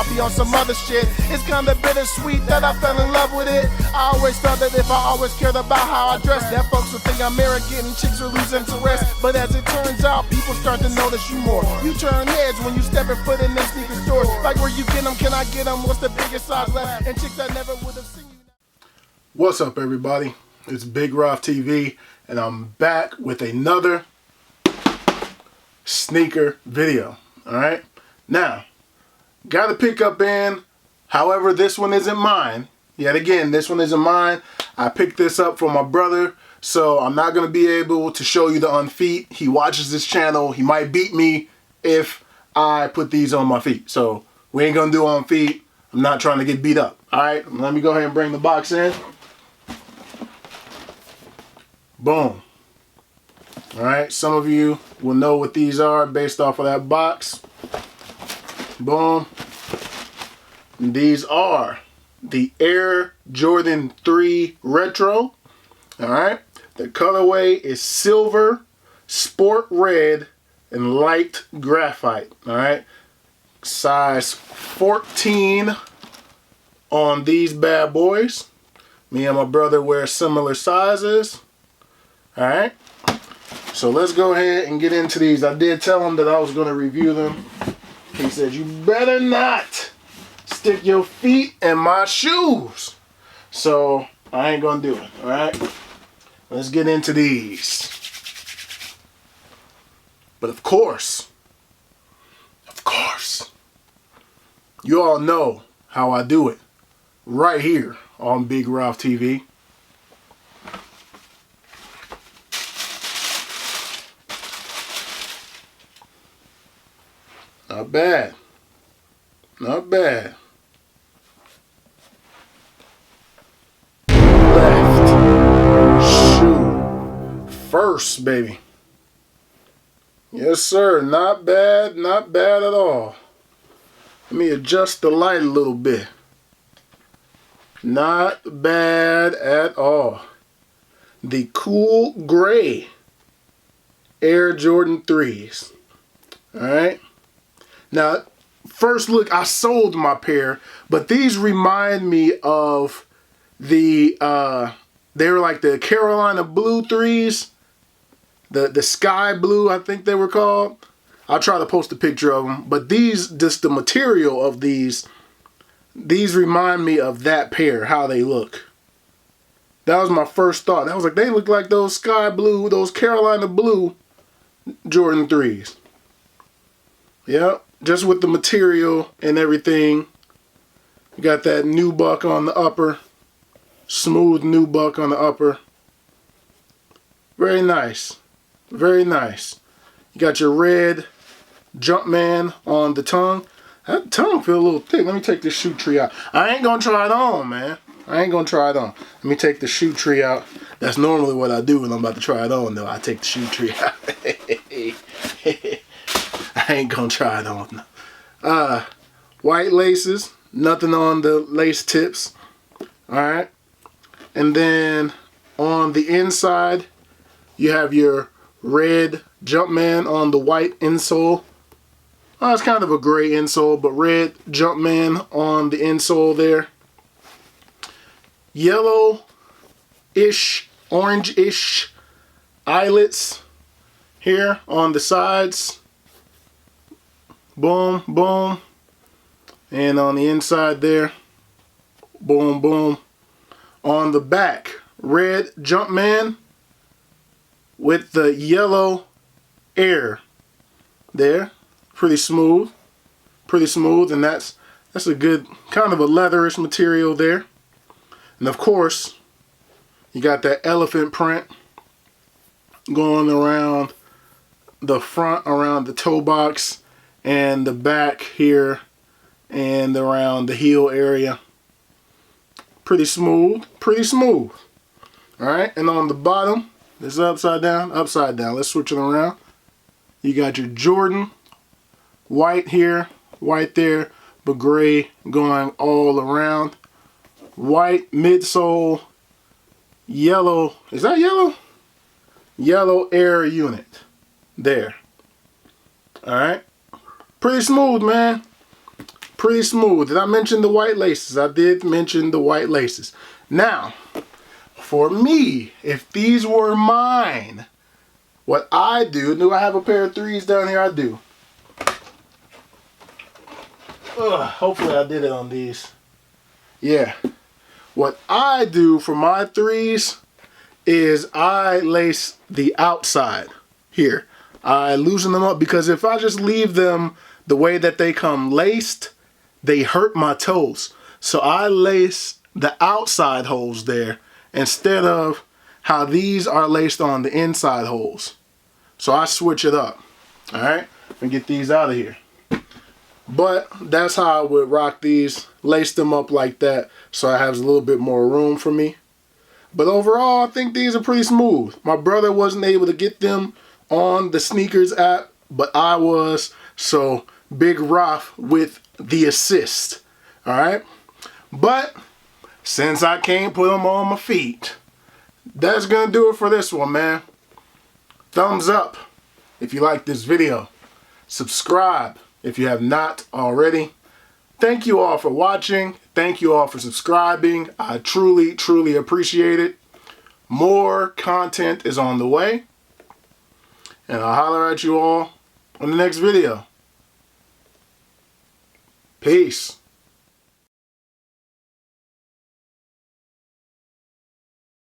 I'll be on some other shit. It's kinda bittersweet that I fell in love with it. I always thought that if I always cared about how I dress, that folks would think I'm arrogant and chicks would lose interest. But as it turns out, people start to notice you more. You turn heads when you step foot in them sneaker stores. Like where you get them, can I get them? What's the biggest size left? And chicks that never would have seen you. What's up, everybody? It's Big Roth TV, and I'm back with another sneaker video. Alright? Now, gotta pick up in, however, this one isn't mine. Yet again, this one isn't mine. I picked this up from my brother, so I'm not gonna be able to show you the on feet. He watches this channel. He might beat me if I put these on my feet. So we ain't gonna do on feet. I'm not trying to get beat up. Alright, let me go ahead and bring the box in. Boom. Alright, some of you will know what these are based off of that box. Boom. And these are the Air Jordan 3 Retro. Alright. The colorway is silver, sport red, and light graphite. Alright. Size 14 on these bad boys. Me and my brother wear similar sizes. Alright. So let's go ahead and get into these. I did tell him that I was going to review them. He said, you better not stick your feet in my shoes. So I ain't going to do it. Alright. Let's get into these. But of course, you all know how I do it. Right here on Big Roth TV. Not bad. Not bad. Left shoe first, baby. Yes, sir. Not bad. Not bad at all. Let me adjust the light a little bit. Not bad at all. The cool gray Air Jordan 3s. Alright. Now, first look, I sold my pair, but these remind me of the, they were like the Carolina Blue 3s, the Sky Blue, I think they were called. I'll try to post a picture of them, but these, just the material of these remind me of that pair, how they look. That was my first thought. I was like, they look like those Sky Blue, those Carolina Blue Jordan 3s. Yep. Just with the material and everything. You got that nubuck on the upper. Smooth nubuck on the upper. Very nice. Very nice. You got your red Jumpman on the tongue. That tongue feel a little thick. Let me take this shoe tree out. I ain't gonna try it on, man. I ain't gonna try it on. Let me take the shoe tree out. That's normally what I do when I'm about to try it on, though. I take the shoe tree out. I ain't gonna try it on. White laces, nothing on the lace tips. Alright. And then on the inside, you have your red Jumpman on the white insole. Oh, it's kind of a gray insole, but red Jumpman on the insole there. Yellow-ish, orange-ish eyelets here on the sides. Boom, boom. And on the inside there, boom, boom. On the back, red Jumpman with the yellow Air there. Pretty smooth. Pretty smooth, and that's a good kind of a leatherish material there. And of course, you got that elephant print going around the front, around the toe box, and the back here and around the heel area. Pretty smooth, pretty smooth. Alright, and on the bottom, this is upside down, upside down. Let's switch it around. You got your Jordan, white here, white there, but gray going all around. White midsole, yellow, is that yellow? Yellow Air unit there. Alright. Pretty smooth, man. Pretty smooth. Did I mention the white laces? I did mention the white laces. Now, for me, if these were mine, what I do I have a pair of 3s down here? I do. Hopefully I did it on these. Yeah. What I do for my 3s is I lace the outside here. I loosen them up because if I just leave them the way that they come laced, they hurt my toes. So I lace the outside holes there instead of how these are laced on the inside holes. So I switch it up. Alright, let me get these out of here. But that's how I would rock these. Lace them up like that so I have a little bit more room for me. But overall, I think these are pretty smooth. My brother wasn't able to get them on the sneakers app, but I was. So big Ralph with the assist. Alright? But since I can't put them on my feet, that's going to do it for this one, man. Thumbs up if you like this video. Subscribe if you have not already. Thank you all for watching. Thank you all for subscribing. I truly, truly appreciate it. More content is on the way. And I'll holler at you all on the next video. Peace.